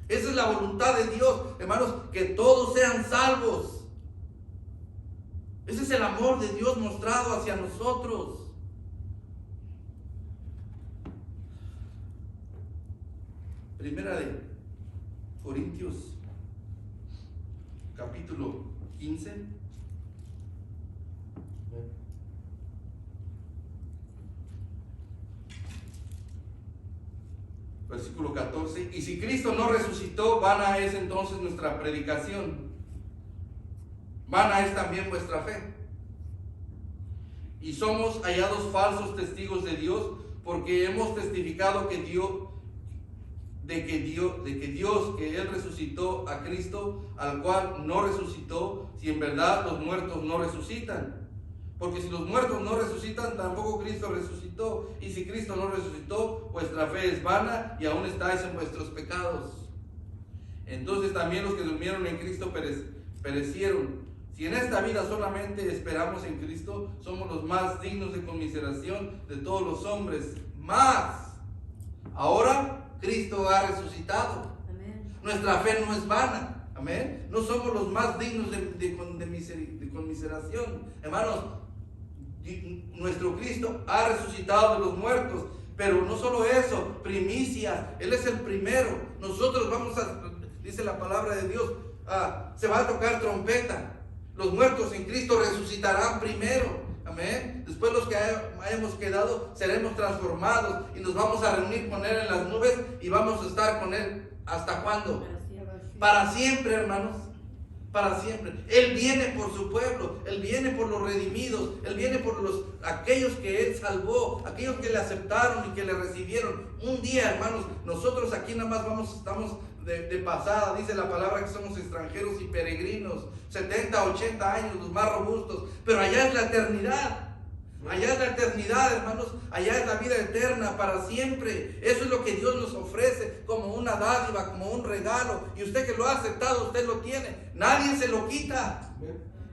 Esa es la voluntad de Dios, hermanos, que todos sean salvos. Ese es el amor de Dios mostrado hacia nosotros. Primera de Corintios, capítulo 15. Versículo 14. Y si Cristo no resucitó, vana es entonces nuestra predicación, vana es también vuestra fe, y somos hallados falsos testigos de Dios, porque hemos testificado que Él resucitó a Cristo, al cual no resucitó, si en verdad los muertos no resucitan. Porque si los muertos no resucitan, tampoco Cristo resucitó. Y si Cristo no resucitó, vuestra fe es vana y aún estáis en vuestros pecados. Entonces también los que durmieron en Cristo perecieron. Si en esta vida solamente esperamos en Cristo, somos los más dignos de conmiseración de todos los hombres. Más, ahora Cristo ha resucitado. Amén. Nuestra fe no es vana. Amén. No somos los más dignos de conmiseración. Hermanos, nuestro Cristo ha resucitado de los muertos. Pero no solo eso, primicias. Él es el primero. Nosotros dice la palabra de Dios, se va a tocar trompeta. Los muertos en Cristo resucitarán primero. Amén. Después los que hayamos quedado seremos transformados y nos vamos a reunir con Él en las nubes y vamos a estar con Él. ¿Hasta cuándo? Para siempre, hermanos. Para siempre. Él viene por su pueblo. Él viene por los redimidos. Él viene por aquellos que Él salvó, aquellos que le aceptaron y que le recibieron. Un día, hermanos, nosotros aquí nada más estamos de pasada. Dice la palabra que somos extranjeros y peregrinos. 70, 80 años, los más robustos. Pero allá es la eternidad. Allá es la eternidad, hermanos. Allá es la vida eterna para siempre. Eso es lo que Dios nos ofrece como una dádiva, como un regalo. Y usted que lo ha aceptado, usted lo tiene. Nadie se lo quita.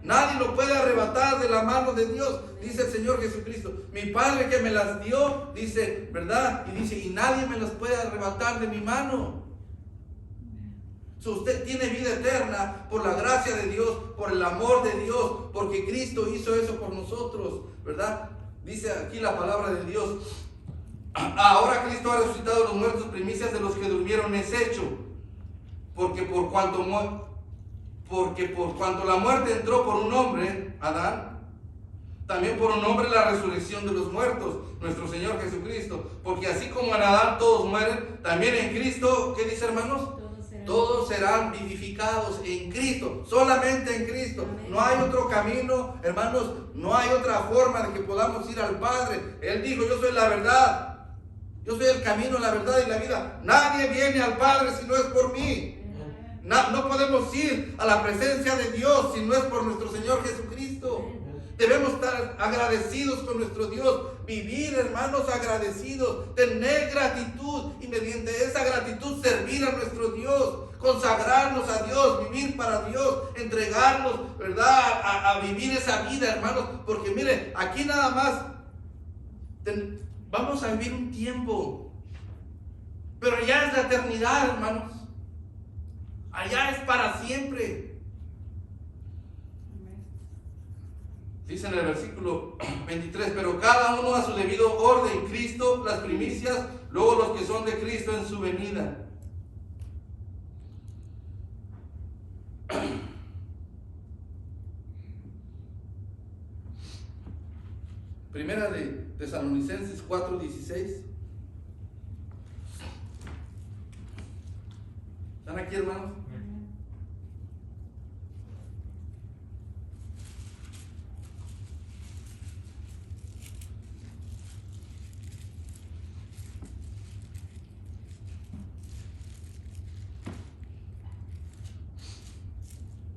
Nadie lo puede arrebatar de la mano de Dios. Dice el Señor Jesucristo: mi Padre que me las dio, dice, ¿verdad? Y dice, y nadie me las puede arrebatar de mi mano. Usted tiene vida eterna por la gracia de Dios, por el amor de Dios, porque Cristo hizo eso por nosotros, ¿verdad? Dice aquí la palabra de Dios: ahora Cristo ha resucitado de los muertos, primicias de los que durmieron es hecho, porque por cuanto la muerte entró por un hombre, Adán, también por un hombre la resurrección de los muertos, nuestro Señor Jesucristo. Porque así como en Adán todos mueren, también en Cristo, ¿qué dice, hermanos? Todos serán vivificados en Cristo, solamente en Cristo. No hay otro camino, hermanos, no hay otra forma de que podamos ir al Padre. Él dijo: yo soy la verdad, yo soy el camino, la verdad y la vida. Nadie viene al Padre si no es por mí. No podemos ir a la presencia de Dios si no es por nuestro Señor Jesucristo. Debemos estar agradecidos con nuestro Dios, vivir, hermanos, agradecidos, tener gratitud y mediante esa gratitud servir a nuestro Dios, consagrarnos a Dios, vivir para Dios, entregarnos, ¿verdad?, a vivir esa vida, hermanos, porque mire, aquí nada más vamos a vivir un tiempo, pero allá es la eternidad, hermanos, allá es para siempre. Dice en el versículo 23, pero cada uno a su debido orden, Cristo las primicias, luego los que son de Cristo en su venida. Primera de Tesalonicenses 4:16. ¿Están aquí, hermanos?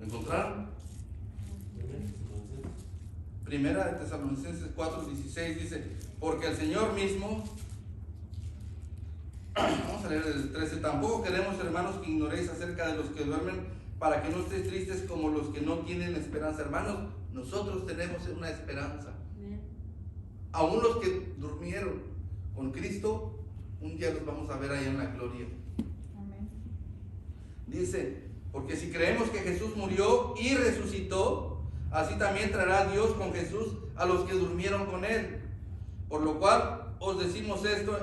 ¿Me encontraron? Primera de Tesalonicenses 4:16 dice, porque el Señor mismo, vamos a leer el 13, tampoco queremos, hermanos, que ignoréis acerca de los que duermen, para que no estéis tristes como los que no tienen esperanza. Hermanos, nosotros tenemos una esperanza. Aún los que durmieron con Cristo, un día los vamos a ver allá en la gloria. Amén. Dice, porque si creemos que Jesús murió y resucitó, así también traerá Dios con Jesús a los que durmieron con él. Por lo cual os decimos esto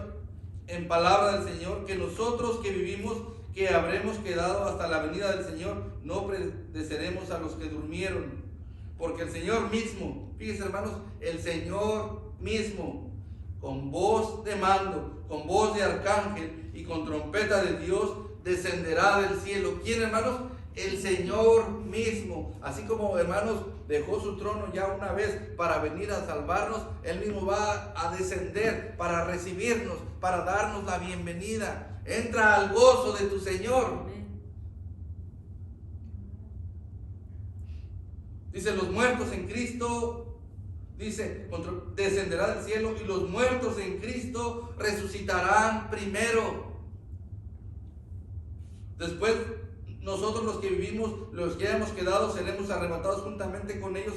en palabra del Señor, que nosotros que vivimos, que habremos quedado hasta la venida del Señor, no precederemos a los que durmieron. Porque el Señor mismo, fíjense, hermanos, el Señor mismo, con voz de mando, con voz de arcángel y con trompeta de Dios, descenderá del cielo. ¿Quién, hermanos? El Señor mismo. Así como, hermanos, dejó su trono ya una vez para venir a salvarnos, Él mismo va a descender para recibirnos, para darnos la bienvenida. Entra al gozo de tu Señor. Dice, los muertos en Cristo, dice, descenderá del cielo, y los muertos en Cristo resucitarán primero. Después, nosotros los que vivimos, los que hemos quedado, seremos arrebatados juntamente con ellos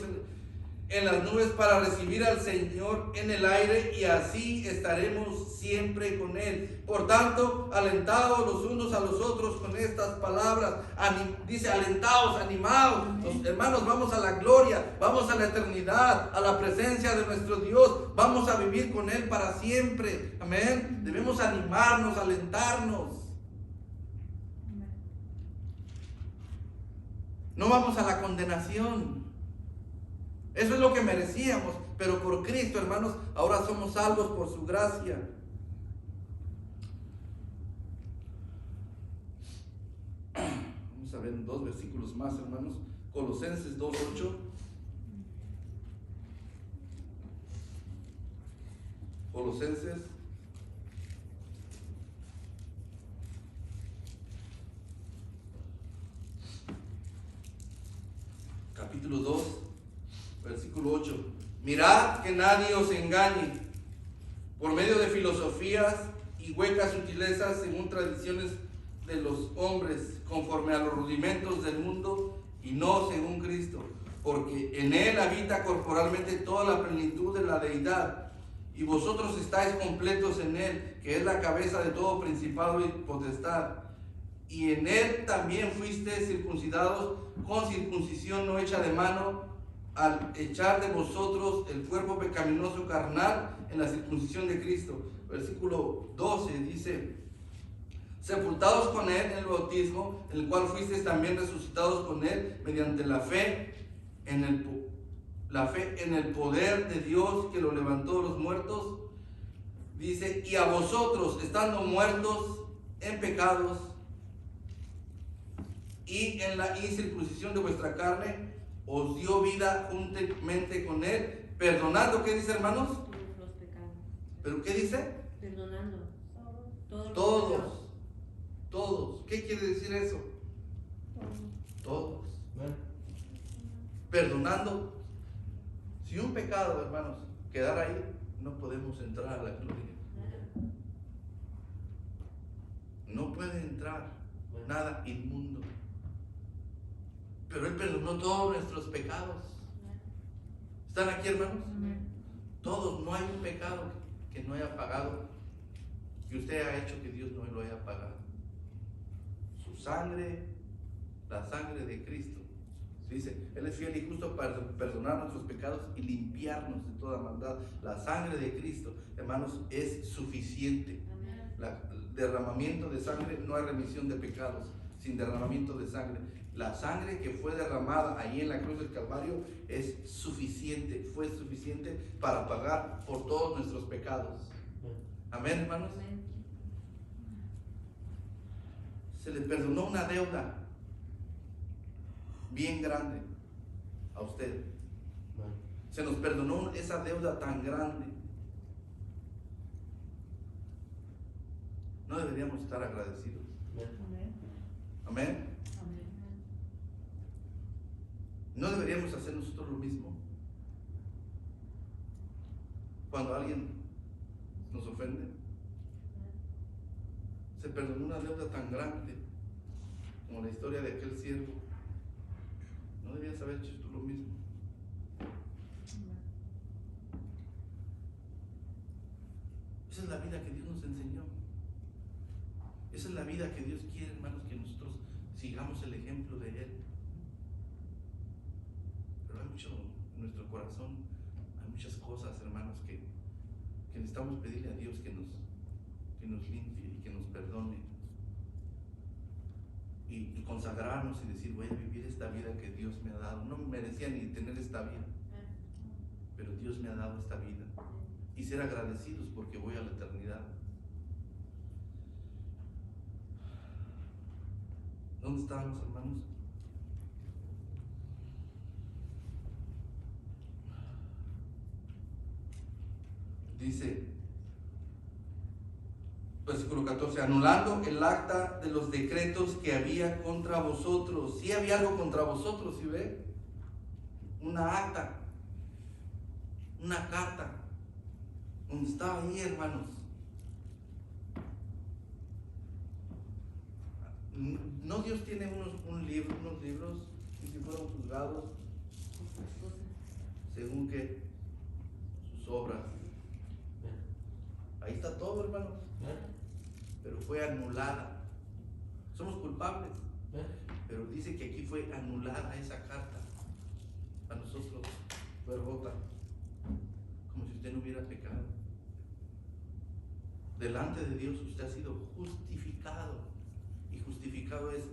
en las nubes para recibir al Señor en el aire, y así estaremos siempre con Él. Por tanto, alentados los unos a los otros con estas palabras. Dice, alentados, animados. Los hermanos, vamos a la gloria, vamos a la eternidad, a la presencia de nuestro Dios. Vamos a vivir con Él para siempre. Amén. Debemos animarnos, alentarnos. No vamos a la condenación. Eso es lo que merecíamos, pero por Cristo, hermanos, ahora somos salvos por su gracia. Vamos a ver dos versículos más, hermanos. Colosenses 2:8. Colosenses capítulo 2, versículo 8. Mirad que nadie os engañe por medio de filosofías y huecas sutilezas según tradiciones de los hombres, conforme a los rudimentos del mundo y no según Cristo, porque en Él habita corporalmente toda la plenitud de la deidad, y vosotros estáis completos en Él, que es la cabeza de todo principado y potestad. Y en Él también fuisteis circuncidados con circuncisión no hecha de mano, al echar de vosotros el cuerpo pecaminoso carnal en la circuncisión de Cristo. Versículo 12 dice, sepultados con Él en el bautismo, en el cual fuisteis también resucitados con Él mediante la fe en el poder de Dios que lo levantó de los muertos. Dice, y a vosotros, estando muertos en pecados y en la incircuncisión de vuestra carne, os dio vida juntamente con Él, perdonando, ¿qué dice, hermanos? Todos los pecados. ¿Pero qué dice? Perdonando. Todos. ¿Qué quiere decir eso? Todos. Perdonando. Si un pecado, hermanos, quedara ahí, no podemos entrar a la gloria. No puede entrar nada inmundo. Pero Él perdonó todos nuestros pecados. ¿Están aquí, hermanos? Todos, no hay un pecado que no haya pagado, que usted ha hecho que Dios no lo haya pagado. Su sangre, la sangre de Cristo. Dice, Él es fiel y justo para perdonar nuestros pecados y limpiarnos de toda maldad. La sangre de Cristo, hermanos, es suficiente. El derramamiento de sangre, no hay remisión de pecados sin derramamiento de sangre. La sangre que fue derramada ahí en la cruz del Calvario es suficiente, fue suficiente para pagar por todos nuestros pecados. Amén, hermanos. Amén. Se le perdonó una deuda bien grande a usted. Se nos perdonó esa deuda tan grande. No deberíamos estar agradecidos. Amén. Amén. Amén. No deberíamos hacer nosotros lo mismo. Cuando alguien nos ofende, se perdonó una deuda tan grande como la historia de aquel siervo. No deberías haber hecho tú lo mismo. Esa es la vida que Dios nos enseñó. Esa es la vida que Dios quiere, hermanos, que nosotros sigamos el ejemplo de Él. Pero hay mucho en nuestro corazón, hay muchas cosas, hermanos, que necesitamos pedirle a Dios que nos limpie y que nos perdone. Y consagrarnos y decir, voy a vivir esta vida que Dios me ha dado. No merecía ni tener esta vida, pero Dios me ha dado esta vida. Y ser agradecidos porque voy a la eternidad. ¿Dónde estábamos, hermanos? Dice, versículo 14, anulando el acta de los decretos que había contra vosotros. Sí había algo contra vosotros, ¿sí ve? Una acta, una carta, donde estaba ahí, hermanos. No, Dios tiene unos libros, y si fueron juzgados, según que sus obras. Ahí está todo, hermanos. Pero fue anulada. Somos culpables. Pero dice que aquí fue anulada esa carta. A nosotros fue rota. Como si usted no hubiera pecado. Delante de Dios usted ha sido justificado. Y justificado es,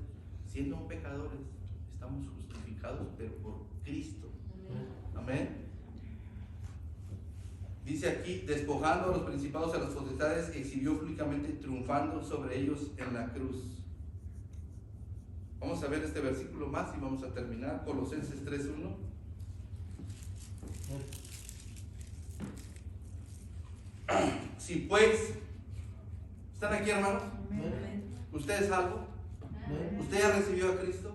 siendo un pecadores, estamos justificados, pero por Cristo. Amén. Dice aquí, despojando a los principados y a las potestades, exhibió públicamente, triunfando sobre ellos en la cruz. Vamos a ver este versículo más y vamos a terminar. Colosenses 3:1. Si pues, ¿están aquí, hermanos? ¿Usted es salvo? ¿Usted ya recibió a Cristo?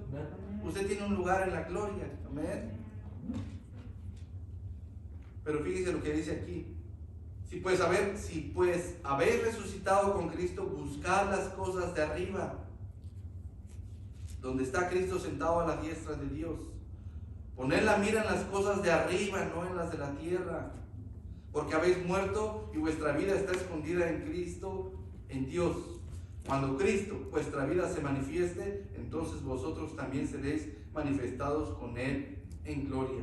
¿Usted tiene un lugar en la gloria? Amén. Pero fíjese lo que dice aquí. Si pues habéis resucitado con Cristo, buscad las cosas de arriba, donde está Cristo sentado a la diestra de Dios. Poned la mira en las cosas de arriba, no en las de la tierra, porque habéis muerto y vuestra vida está escondida en Cristo, en Dios. Cuando Cristo, vuestra vida, se manifieste, entonces vosotros también seréis manifestados con Él en gloria.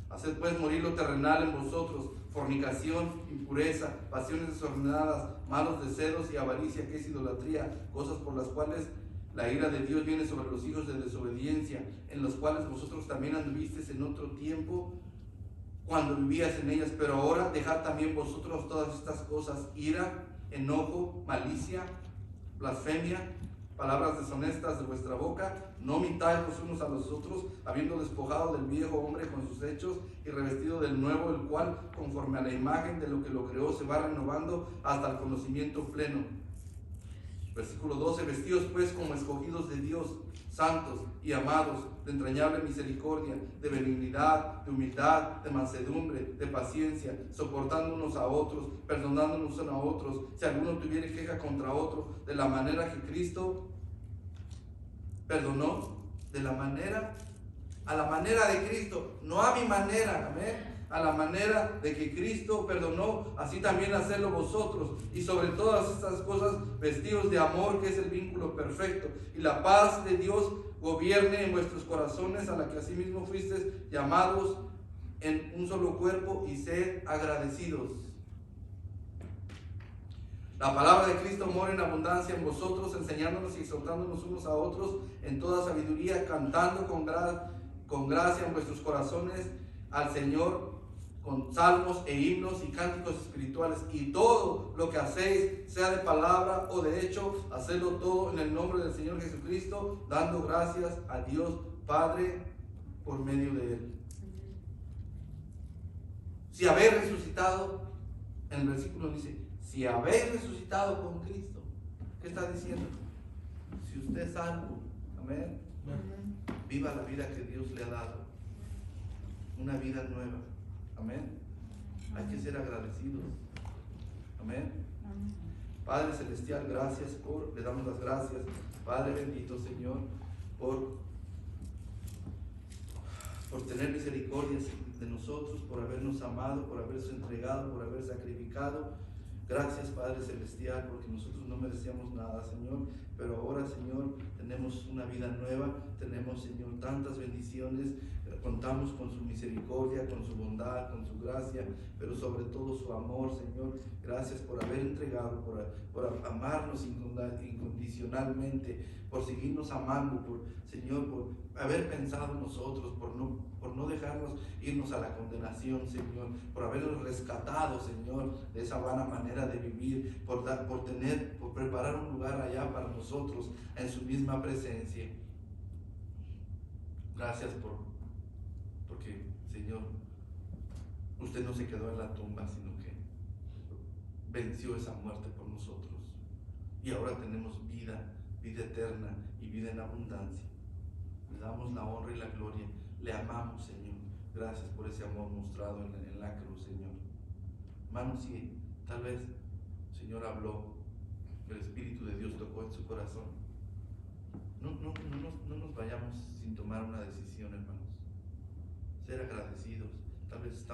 Haced pues morir lo terrenal en vosotros: fornicación, impureza, pasiones desordenadas, malos deseos y avaricia, que es idolatría, cosas por las cuales la ira de Dios viene sobre los hijos de desobediencia, en los cuales vosotros también anduvisteis en otro tiempo, cuando vivías en ellas. Pero ahora dejad también vosotros todas estas cosas: ira, enojo, malicia, blasfemia, palabras deshonestas de vuestra boca. No mintáis los unos a los otros, habiendo despojado del viejo hombre con sus hechos y revestido del nuevo, el cual, conforme a la imagen de lo que lo creó, se va renovando hasta el conocimiento pleno. Versículo 12, vestidos pues como escogidos de Dios, santos y amados, de entrañable misericordia, de benignidad, de humildad, de mansedumbre, de paciencia, soportando unos a otros, perdonándonos unos a otros, si alguno tuviere queja contra otro, de la manera que Cristo perdonó, a la manera de Cristo, no a mi manera, amén. A la manera de que Cristo perdonó, así también hacerlo vosotros. Y sobre todas estas cosas, vestidos de amor, que es el vínculo perfecto. Y la paz de Dios gobierne en vuestros corazones, a la que asimismo fuisteis llamados en un solo cuerpo, y sed agradecidos. La palabra de Cristo mora en abundancia en vosotros, enseñándonos y exhortándonos unos a otros en toda sabiduría, cantando con gracia en vuestros corazones al Señor, con salmos e himnos y cánticos espirituales. Y todo lo que hacéis, sea de palabra o de hecho, hacedlo todo en el nombre del Señor Jesucristo, dando gracias a Dios Padre por medio de Él. Si habéis resucitado, en el versículo dice, si habéis resucitado con Cristo. ¿Qué está diciendo? Si usted es salvo, amén, viva la vida que Dios le ha dado, una vida nueva, amén. Hay que ser agradecidos, amén. Padre Celestial, gracias le damos las gracias, Padre bendito Señor, por tener misericordia de nosotros, por habernos amado, por haberse entregado, por haber sacrificado. Gracias, Padre Celestial, porque nosotros no merecíamos nada, Señor, pero ahora, Señor, tenemos una vida nueva, tenemos, Señor, tantas bendiciones, contamos con su misericordia, con su bondad, con su gracia, pero sobre todo su amor, Señor. Gracias por haber entregado, por amarnos incondicionalmente, por seguirnos amando, Señor, por haber pensado en nosotros, por no dejarnos irnos a la condenación, Señor, por habernos rescatado, Señor, de esa vana manera de vivir, por preparar un lugar allá para nosotros en su misma presencia. Gracias porque, Señor, usted no se quedó en la tumba, sino que venció esa muerte por nosotros. Y ahora tenemos vida eterna y vida en abundancia. Le damos la honra y la gloria. Le amamos, Señor. Gracias por ese amor mostrado en la cruz, Señor. Hermanos, si tal vez Señor habló, el Espíritu de Dios tocó en su corazón, no nos vayamos sin tomar una decisión, hermanos. Ser agradecidos. Tal vez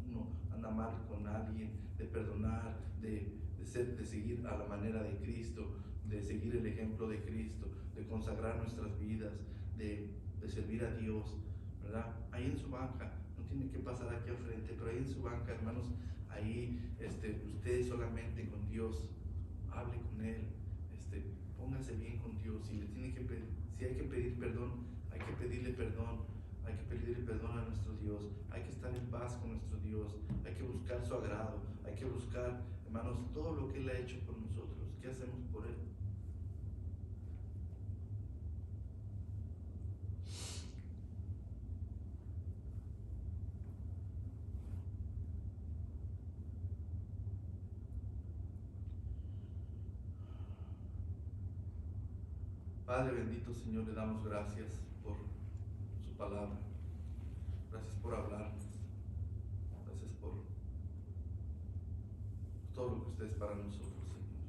uno anda mal con alguien, de perdonar, de seguir a la manera de Cristo, de seguir el ejemplo de Cristo, de consagrar nuestras vidas, de servir a Dios, ¿verdad? Ahí en su banca, no tiene que pasar aquí al frente, pero ahí en su banca, hermanos, ahí usted solamente con Dios, hable con Él, póngase bien con Dios. Si hay que pedir perdón, hay que pedirle perdón. Hay que pedirle perdón a nuestro Dios, hay que estar en paz con nuestro Dios, hay que buscar su agrado, hay que buscar, hermanos, todo lo que Él ha hecho por nosotros. ¿Qué hacemos por Él? Padre bendito, Señor, le damos gracias por su palabra. Gracias por hablarnos. Gracias por todo lo que usted es para nosotros, Señor.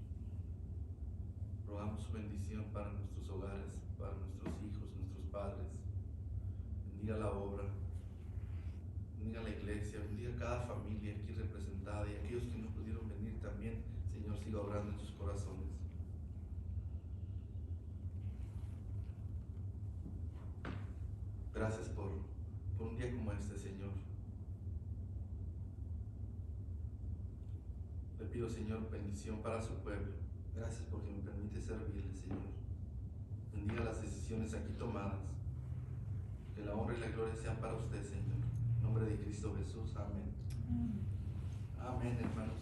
Rogamos su bendición para nuestros hogares, para nuestros hijos, nuestros padres. Bendiga la obra, bendiga la iglesia, bendiga cada familia aquí representada y aquellos que no pudieron venir también, Señor, siga obrando en sus corazones. Gracias por un día como este, Señor. Le pido, Señor, bendición para su pueblo. Gracias porque me permite servirle, Señor. Bendiga las decisiones aquí tomadas. Que la honra y la gloria sean para usted, Señor. En nombre de Cristo Jesús. Amén. Amén, hermanos.